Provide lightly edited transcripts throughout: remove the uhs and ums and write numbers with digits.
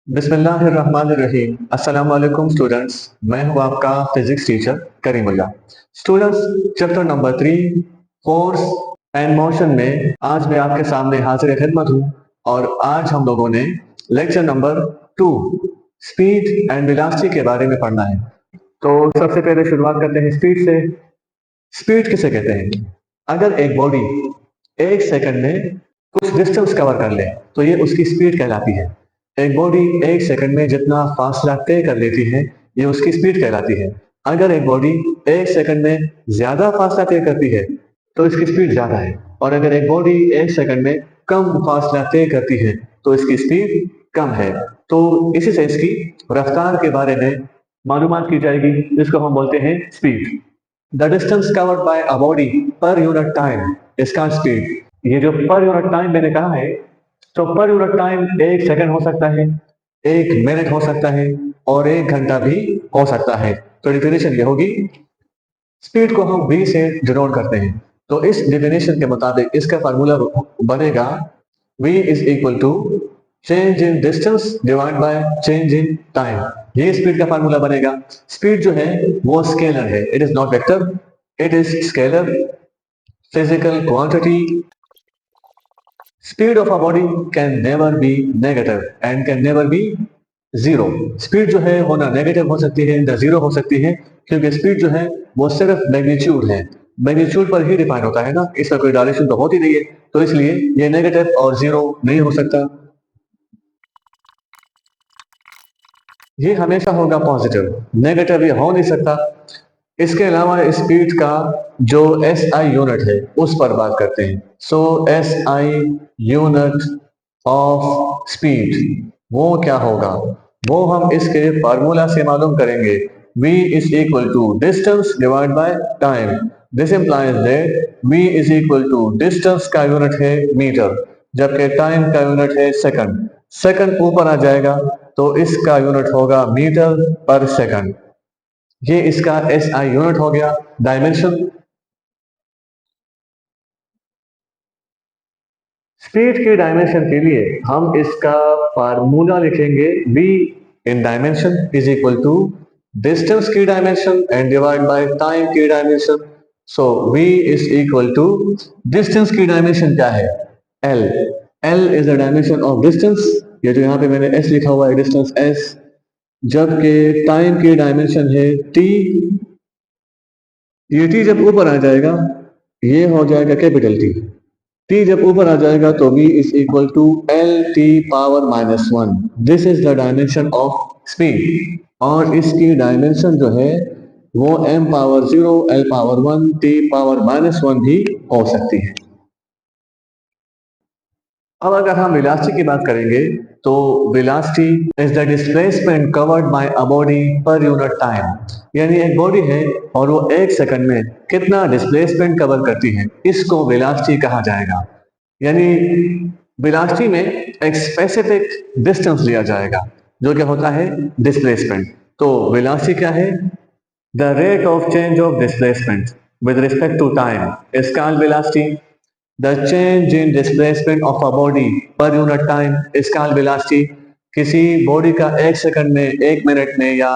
बिस्मिल्लाहिर्रहमानिर्रहीम। अस्सलाम वालेकुम स्टूडेंट्स। मैं हूं आपका physics teacher Karimullah. Students, chapter number 3 force and motion में आज मैं आपके सामने हाजिर खिदमत हूं और आज हम लोगों ने lecture number 2 speed and velocity के बारे में पढ़ना है। तो सबसे पहले शुरुआत करते हैं स्पीड से। स्पीड किसे कहते हैं? अगर एक बॉडी एक सेकंड में कुछ डिस्टेंस कवर कर ले तो ये उसकी स्पीड कहलाती है। एक बॉडी एक सेकंड में जितना फासला तय कर लेती है ये उसकी स्पीड कहलाती है। अगर एक बॉडी एक सेकंड में ज्यादा फासला तय करती है तो इसकी स्पीड ज्यादा है, और अगर एक बॉडी एक सेकंड में कम फासला तय करती है तो इसकी स्पीड कम है। तो इसी से इसकी रफ्तार के बारे में मालूमात की जाएगी, जिसको हम बोलते हैं speed. The distance covered by a body per unit time, इसका स्पीड। ये जो पर यूनिट टाइम मैंने कहा है, तो पर यूनिट टाइम एक सेकंड हो सकता है, एक मिनट हो सकता है और एक घंटा भी हो सकता है। तो डिफिनेशन ये होगी, स्पीड को हम v से डिनोट करते हैं। तो इस डिफिनेशन के मुताबिक इसका फार्मूला बनेगा v is equal to change in distance divide by change in time. ये स्पीड का फार्मूला बनेगा। स्पीड जो है वो स्केलर है, it is not vector, it is scalar physical quantity. Speed of a body can never be negative and can never be zero। Speed जो है वो ना नेगेटिव हो सकती है ना जीरो हो सकती है, क्योंकि स्पीड जो है वो सिर्फ मैग्नीट्यूड है, मैग्नीट्यूड पर ही डिफाइन होता है ना, इसका कोई डायरेक्शन तो होती नहीं है, तो इसलिए ये नेगेटिव और जीरो नहीं हो सकता, ये हमेशा होगा पॉजिटिव, नेगेटिव ये हो नहीं सकता। इसके अलावा स्पीड का जो एस आई यूनिट है उस पर बात करते हैं। So S I unit of speed वो क्या होगा, वो हम इसके फार्मूला से मालूम करेंगे। v is equal to distance divide by time. This implies that v is equal to distance का यूनिट है मीटर, जबकि टाइम का यूनिट है सेकंड। सेकंड ऊपर आ जाएगा तो इसका यूनिट होगा मीटर पर सेकंड। ये इसका एस आई यूनिट हो गया। डायमेंशन, स्पीड की डायमेंशन के लिए हम इसका फार्मूला लिखेंगे v in dimension is equal to distance की dimension and divide by time की dimension. So v is equal to distance की डायमेंशन क्या है, l। l is the dimension of distance, ये जो यहाँ पे मैंने s लिखा हुआ है डिस्टेंस s, जबकि टाइम की डायमेंशन है t। ये t जब ऊपर आ जाएगा ये हो जाएगा कैपिटल T। t जब ऊपर आ जाएगा तो v is equal to L T power -1। This is the dimension of speed, और इसकी डायमेंशन जो है वो m power 0 l power 1 t power -1 भी हो सकती है। अब अगर हम वेलोसिटी की बात करेंगे तो velocity is the displacement covered by a body per unit time. यानी एक बॉडी है और वो एक सेकंड में कितना डिस्प्लेसमेंट कवर करती है, इसको वेलोसिटी कहा जाएगा। यानी वेलोसिटी में एक स्पेसिफिक डिस्टेंस लिया जाएगा जो क्या होता है डिस्प्लेसमेंट। तो वेलोसिटी क्या है, the rate of change of displacement with respect to time is called velocity. The change in displacement of a body per unit time is called velocity. किसी बॉडी का एक सेकंड में, एक मिनट में या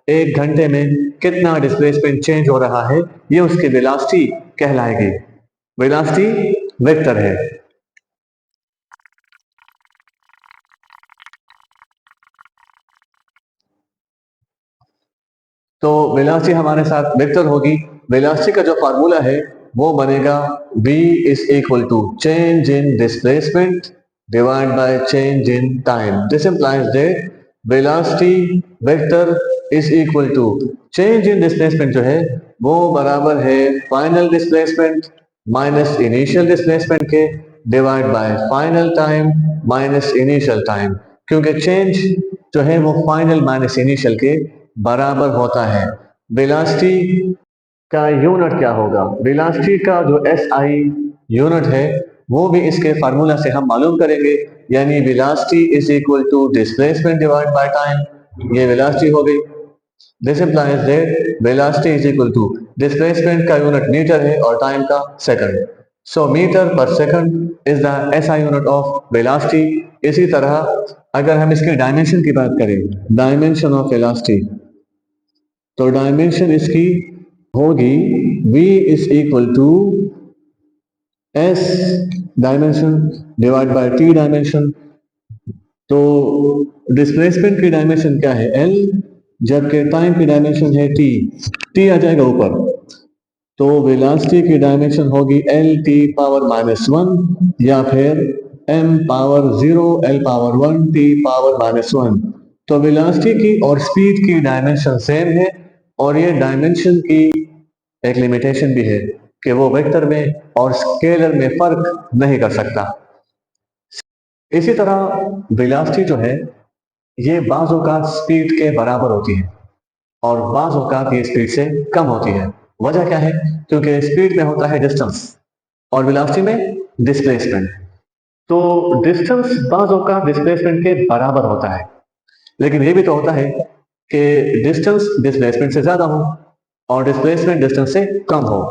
एक घंटे में कितना डिस्प्लेसमेंट चेंज हो रहा है ये उसकी वेलोसिटी कहलाएगी। वेलोसिटी वेक्टर है। तो वेलोसिटी हमारे साथ वेक्टर होगी। वेलोसिटी का जो फार्मूला है वो बनेगा v is equal to change in displacement divide by change in time. This implies that velocity vector is equal to change in displacement जो है वो बराबर है final displacement minus initial displacement के divide by final time minus initial time, क्योंकि change जो है वो फाइनल माइनस इनिशियल के बराबर होता है। वेलोसिटी का यूनिट क्या होगा, वेलोसिटी का जो एस आई यूनिट है वो भी इसके फार्मूला से हम मालूम करेंगे। यानी velocity is equal to displacement divide by time, ये वेलोसिटी हो गई। This implies that velocity is equal to displacement का यूनिट मीटर है और टाइम का second. So metre per second is the SI unit of velocity. इसी तरह अगर हम इसके डायमेंशन की बात करें, डायमेंशन ऑफ वेलोसिटी, तो डायमेंशन इसकी होगी v is equal to s dimension divide by t dimension. तो डिस्प्लेसमेंट की डायमेंशन क्या है, l, जबकि टाइम की डायमेंशन है t। t आ जाएगा ऊपर, तो वेलोसिटी की डायमेंशन होगी एल टी पावर -1 या फिर m power 0 l power 1 t power -1। तो वेलोसिटी की और स्पीड की डायमेंशन सेम है, और ये डायमेंशन की एक लिमिटेशन भी है कि वो वेक्टर में और स्केलर में फर्क नहीं कर सकता। इसी तरह वेलोसिटी जो है ये बाज़ औक़ात स्पीड के बराबर होती है और बाज़ औक़ात ये स्पीड से कम होती है। वजह क्या है? क्योंकि स्पीड में होता है डिस्टेंस और वेलोसिटी में डिस्प्लेसमेंट। तो डिस्टेंस बाज़ औक़ात डिस्प्लेसमेंट के बराबर होता है, लेकिन ये भी तो होता है कि डिस्टेंस डिस्प्लेसमेंट से ज़्यादा हो और डिस्प्लेसमेंट डिस्टेंस से कम हो।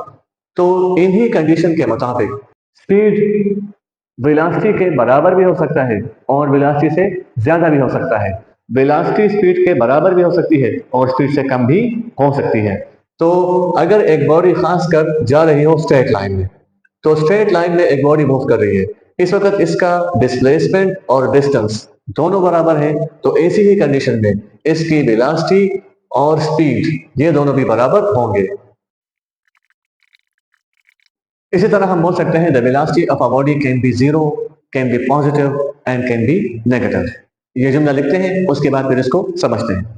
तो इन्हीं कंडीशन के मुताबिक स्पीड वेलोसिटी के बराबर भी हो सकता है और वेलोसिटी से ज़्यादा भी हो सकता है। वेलोसिटी स्पीड के बराबर भी हो सकती है और स्पीड से कम भी हो सकती है। तो अगर एक बॉडी खासकर जा रही हो स्ट्रेट लाइन में, तो स्ट्रेट लाइन में एक बॉडी मूव कर रही है, इस वक्त इसका डिस्प्लेसमेंट और डिस्टेंस दोनों बराबर है, तो ऐसी ही कंडीशन में इसकी वेलोसिटी और स्पीड ये दोनों भी बराबर होंगे। इसी तरह हम बोल सकते हैं the velocity of a body can be zero, can be positive and can be negative. ये जुमला लिखते हैं, उसके बाद फिर इसको समझते हैं।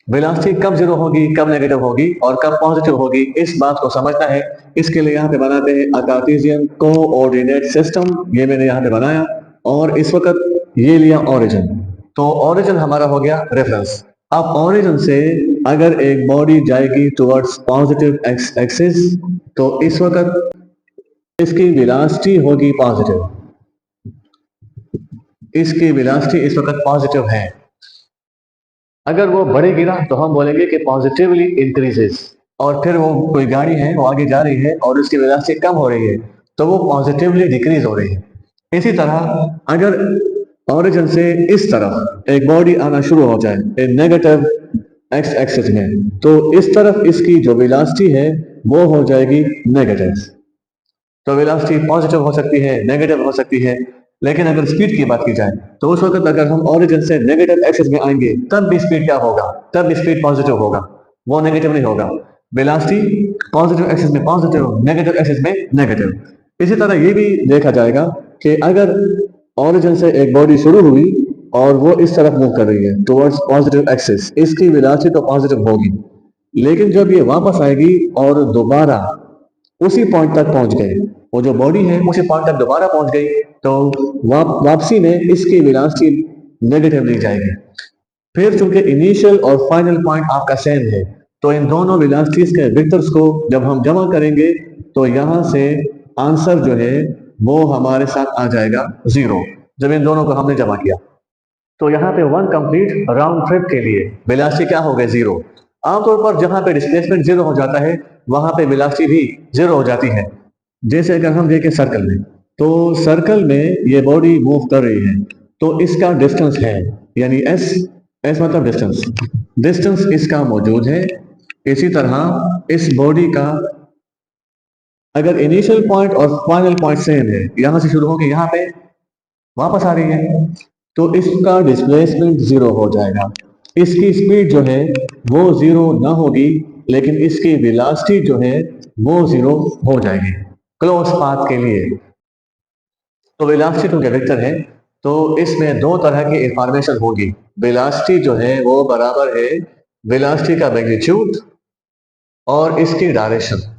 वेलोसिटी कब जीरो होगी, कब नेगेटिव होगी और कब पॉजिटिव होगी, इस बात को समझना है। इसके लिए यहाँ पे बनाते हैं अ कार्टेशियन कोऑर्डिनेट सिस्टम। ये मैंने यहाँ पे बनाया और इस वक्त ये लिया ओरिजिन। तो ओरिजिन हमारा हो गया रेफरेंस। अब ओरिजिन से अगर एक बॉडी जाएगी टुवर्ड्स पॉजिटिव एक्स एक्सिस, तो इस वक्त इसकी वेलोसिटी होगी पॉजिटिव। इसकी वेलोसिटी इस वक्त पॉजिटिव है। अगर वो बढ़ेगी ना तो हम बोलेंगे कि पॉजिटिवली इंक्रीजेस। और फिर वो कोई गाड़ी है, वो आगे जा रही है और उसकी वेलोसिटी कम हो रही है, तो वो पॉजिटिवली डिक्रीज हो रही है। इसी तरह अगर ओरिजिन से इस तरफ एक बॉडी आना शुरू हो जाए नेगेटिव एक्स एक्सिस में, तो इस तरफ इसकी जो वेलोसिटी है वो हो जाएगी नेगेटिव। तो वेलोसिटी पॉजिटिव हो सकती है, नेगेटिव हो सकती है। लेकिन अगर स्पीड की बात की जाए तो उस वक्त अगर हम ओरिजिन से नेगेटिव एक्सिस में आएंगे तब भी स्पीड क्या होगा, तब भी स्पीड पॉजिटिव होगा, वो नेगेटिव नहीं होगा। वेलोसिटी पॉजिटिव एक्सिस में पॉजिटिव, नेगेटिव एक्सिस में नेगेटिव। इसी तरह ये भी देखा जाएगा कि अगर ओरिजिन से एक बॉडी शुरू हुई और वो इस तरफ मूव कर रही है टुवर्ड्स पॉजिटिव एक्सिस, इसकी वेलोसिटी तो पॉजिटिव होगी, लेकिन जब ये वापस आएगी और दोबारा उसी पॉइंट तक पहुंच गए, वो जो बॉडी है उसी पॉइंट तक दोबारा पहुंच गई, तो वापसी में इसकी वेलोसिटी नेगेटिव ली जाएगी। फिर चूंकि इनिशियल और फाइनल पॉइंट आपका सेम है, तो इन दोनों वेलोसिटीज के वेक्टर्स को जब हम जमा करेंगे तो यहां से आंसर जो है वो हमारे साथ आ जाएगा जीरो, जब इन दोनों को हमने जमा किया। तो यहाँ पे वन कंप्लीट राउंड ट्रिप के लिए वेलोसिटी क्या हो गई, जीरो। आमतौर पर जहां पे डिस्प्लेसमेंट जीरो हो जाता है वहां पे वेलोसिटी भी जीरो हो जाती है। जैसे अगर हम देखें सर्कल में, तो सर्कल में ये बॉडी मूव कर रही है, तो इसका डिस्टेंस है, यानी एस, एस मतलब डिस्टेंस, डिस्टेंस इसका मौजूद है। इसी तरह इस बॉडी का अगर इनिशियल पॉइंट और फाइनल पॉइंट सेम है, यहां से शुरू होकर यहां पे वापस आ रही है, तो इसका डिस्प्लेसमेंट जीरो हो जाएगा। इसकी स्पीड जो है वो जीरो ना होगी, लेकिन इसकी वेलोसिटी जो है वो जीरो हो जाएगी क्लोज पाथ के लिए। तो वेलोसिटी क्योंकि वेक्टर है, तो इसमें दो तरह की इंफॉर्मेशन होगी। वेलोसिटी जो है वो बराबर है वेलोसिटी का मैग्नीट्यूड और इसकी डायरेक्शन।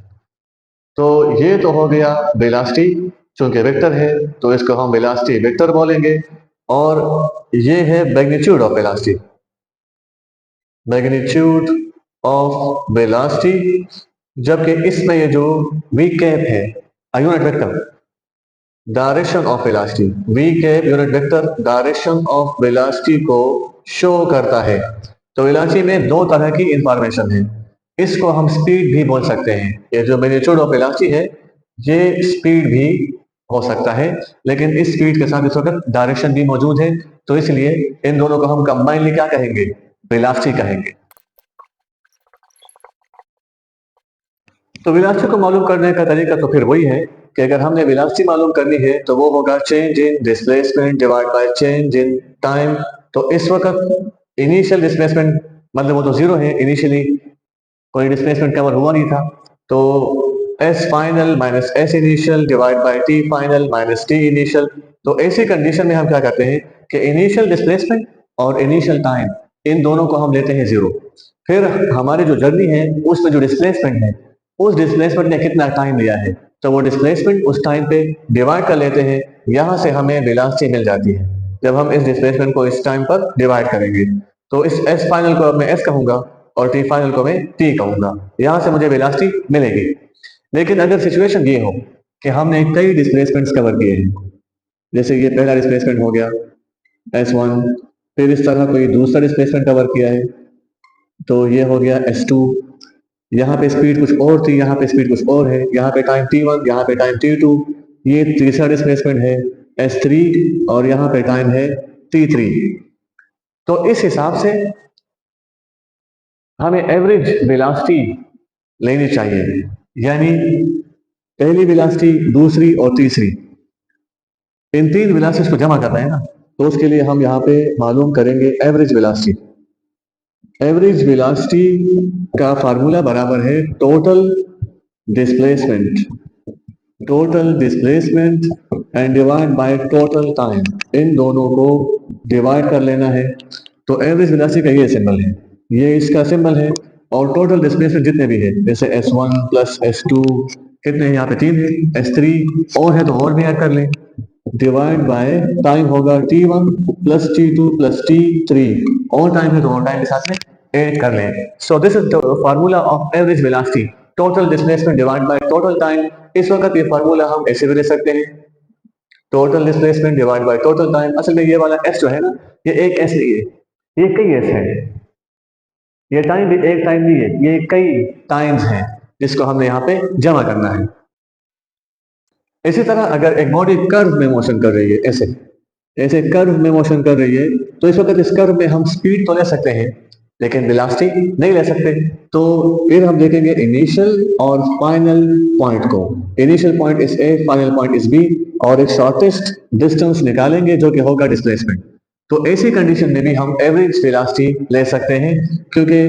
तो ये तो हो गया वेलोसिटी, चूंकि वेक्टर है तो इसको हम वेलोसिटी वेक्टर बोलेंगे। और ये है magnitude of velocity, magnitude of velocity, जबकि इसमें ये जो वी कैप है unit vector, direction of velocity, V cap unit vector direction of velocity को शो करता है। तो वेलोसिटी में दो तरह की इंफॉर्मेशन है, इसको हम स्पीड भी बोल सकते हैं। ये जो मैग्नीट्यूड ऑफ वेलोसिटी है ये स्पीड भी हो सकता है, लेकिन इस स्पीड के साथ इस वक्त डायरेक्शन भी मौजूद है, तो इसलिए इन दोनों को हम कंबाइनली क्या कहेंगे, वेलोसिटी कहेंगे। तो वेलोसिटी को मालूम करने का तरीका तो फिर वही है कि अगर हमने वेलोसिटी मालूम करनी है तो वो होगा change in displacement divide by change in time. तो इस वक्त इनिशियल डिस्प्लेसमेंट मतलब वो तो जीरो है, इनिशियली कोई डिस्प्लेसमेंट कवर हुआ नहीं था, तो S final minus S initial divide by T final minus T initial. तो ऐसी कंडीशन में हम क्या करते हैं कि इनिशियल डिस्प्लेसमेंट और इनिशियल टाइम इन दोनों को हम लेते हैं जीरो। फिर हमारी जो जर्नी है उसमें जो डिस्प्लेसमेंट है उस डिस्प्लेसमेंट ने कितना टाइम लिया है, तो वो डिस्प्लेसमेंट उस टाइम पे डिवाइड कर लेते हैं, यहां से हमें वेलोसिटी मिल जाती है। जब हम इस डिस्प्लेसमेंट को इस टाइम पर डिवाइड करेंगे तो इस एस फाइनल को अब मैं एस कहूंगा और टी फाइनल को मैं टी कहूंगा, यहां से मुझे वेलोसिटी मिलेगी। लेकिन अगर सिचुएशन ये हो कि हमने कई डिस्प्लेसमेंट्स कवर किए हैं, जैसे ये पहला डिस्प्लेसमेंट हो गया S1, फिर इस तरह कोई दूसरा डिस्प्लेसमेंट कवर किया है तो ये हो गया S2, यहाँ पे स्पीड कुछ और थी, यहाँ पे स्पीड कुछ और है, यहाँ पे टाइम T1, यहाँ पे टाइम T2, ये तीसरा डिस्प्लेसमेंट है S3 और यहाँ पे टाइम है T3। तो इस हिसाब से हमें एवरेज वेलोसिटी लेनी चाहिए, यानी पहली वेलोसिटी, दूसरी और तीसरी, इन तीन वेलोसिटीज को जमा करना है ना, तो उसके लिए हम यहाँ पे मालूम करेंगे एवरेज वेलोसिटी। एवरेज वेलोसिटी का फार्मूला बराबर है total displacement and divide by total time, इन दोनों को डिवाइड कर लेना है। तो एवरेज वेलोसिटी का ये सिंबल है, ये इसका सिंबल है, और टोटल डिस्प्लेसमेंट जितने भी है जैसे S1 प्लस S2 कितने हैं, यहाँ पे 3 है, S3 और है तो और भी ऐड कर लें, डिवाइड बाय टाइम होगा T1 plus T2 plus T3, और टाइम है तो और टाइम के साथ में ऐड कर लें। So this is the formula of average velocity, total displacement divide by total time. इस वक्त ये फार्मूला हम ऐसे भी ले सकते हैं, total displacement divide by total time. असल में ये वाला एस जो है ना, ये एक एस नहीं है, ये कई एस है, ये टाइम भी एक टाइम नहीं है, ये कई टाइम्स हैं जिसको हमने यहाँ पे जमा करना है। इसी तरह अगर एक बॉडी कर्व में मोशन कर रही है, ऐसे ऐसे कर्व में मोशन कर रही है, तो इस वक्त इस कर्व में हम स्पीड तो ले सकते हैं लेकिन वेलोसिटी नहीं ले सकते। तो फिर हम देखेंगे इनिशियल और फाइनल पॉइंट को, initial point is A, final point is B, और एक शॉर्टेस्ट डिस्टेंस निकालेंगे जो कि होगा डिस्प्लेसमेंट। तो ऐसी कंडीशन में भी हम एवरेज वेलोसिटी ले सकते हैं, क्योंकि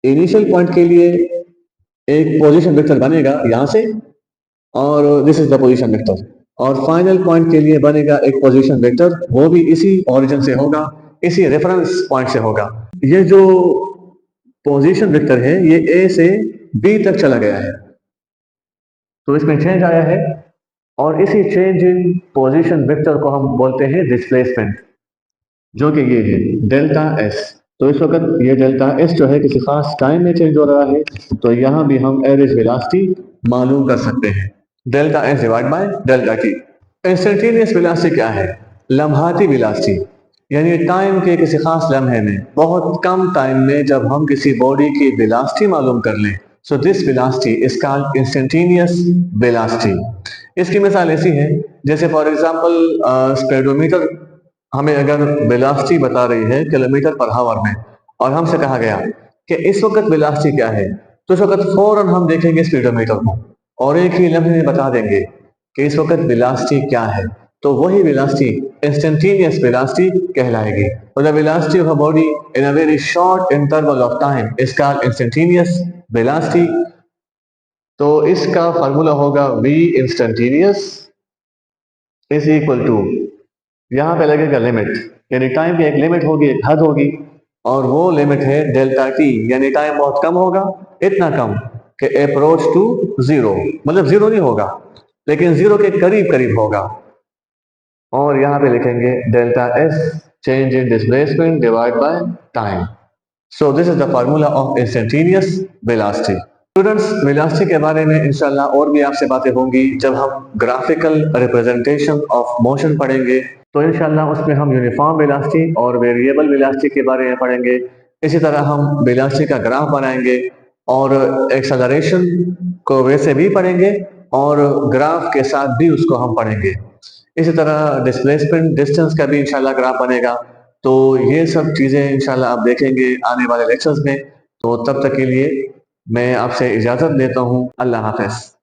इनिशियल पॉइंट के लिए एक पोजीशन वेक्टर बनेगा यहां से, और this is the position vector, और फाइनल पॉइंट के लिए बनेगा एक पोजीशन वेक्टर, वो भी इसी ओरिजिन से होगा, इसी रेफरेंस पॉइंट से होगा। ये जो पोजीशन वेक्टर है ये ए से बी तक चला गया है, तो इसमें चेंज आया है, और इसी चेंज इन पोजीशन वेक्टर को हम बोलते हैं डिस्प्लेसमेंट, जो कि ये है डेल्टा एस। तो इस वक्त ये डेल्टा एस जो है किसी खास टाइम में चेंज हो रहा है, तो यहां भी हम एवरेज वेलोसिटी मालूम कर सकते हैं, delta S divide by delta T. Instantaneous velocity क्या है, लम्हाती वेलोसिटी, यानी टाइम के किसी खास लम्हे में, बहुत कम टाइम में जब हम किसी बॉडी की वेलोसिटी मालूम कर लें, so this velocity is called instantaneous velocity. इसकी मिसाल ऐसी है जैसे फॉर एग्जांपल स्पीडोमीटर हमें अगर वेलोसिटी बता रही है किलोमीटर पर आवर में, और हमसे कहा गया कि इस वक्त वेलोसिटी क्या है, तो इस वक्त फौरन हम देखेंगे स्पीडोमीटर को और एक ही लम्हे में बता देंगे कि इस वक्त वेलोसिटी क्या है, तो वही वेलोसिटी इंस्टेंटेनियस वेलोसिटी कहलाएगी। और the velocity of a body in a very short interval of time is called instantaneous velocity. तो इसका फार्मूला होगा v instantaneous is equal to, यहाँ पे लगेगा लिमिट, यानी टाइम की एक लिमिट होगी, एक हद होगी, और वो लिमिट है डेल्टा टी, यानी टाइम बहुत कम होगा, इतना कम कि अप्रोच टू जीरो, मतलब जीरो नहीं होगा लेकिन जीरो के करीब करीब होगा, और यहाँ पे लिखेंगे delta S change in displacement divide by time. So this is the formula of instantaneous velocity. Students, velocity के बारे में इंशाल्लाह और भी आपसे बातें होंगी जब हम ग्राफिकल रिप्रेजेंटेशन ऑफ मोशन पढ़ेंगे, तो इंशाल्लाह उसमें हम यूनिफॉर्म वेलोसिटी और वेरिएबल वेलोसिटी के बारे में पढ़ेंगे। इसी तरह हम वेलोसिटी का ग्राफ बनाएंगे और एक्सेलरेशन को वैसे भी पढ़ेंगे, और ग्राफ के साथ भी उसको हम पढ़ेंगे। इसी तरह डिस्प्लेसमेंट डिस्टेंस का भी इंशाल्लाह ग्राफ बनेगा। तो ये सब चीज़ें इंशाल्लाह आप देखेंगे आने वाले लेक्चर्स में। तो तब तक के लिए मैं आपसे इजाज़त लेता हूँ। अल्लाह हाफ़िज़।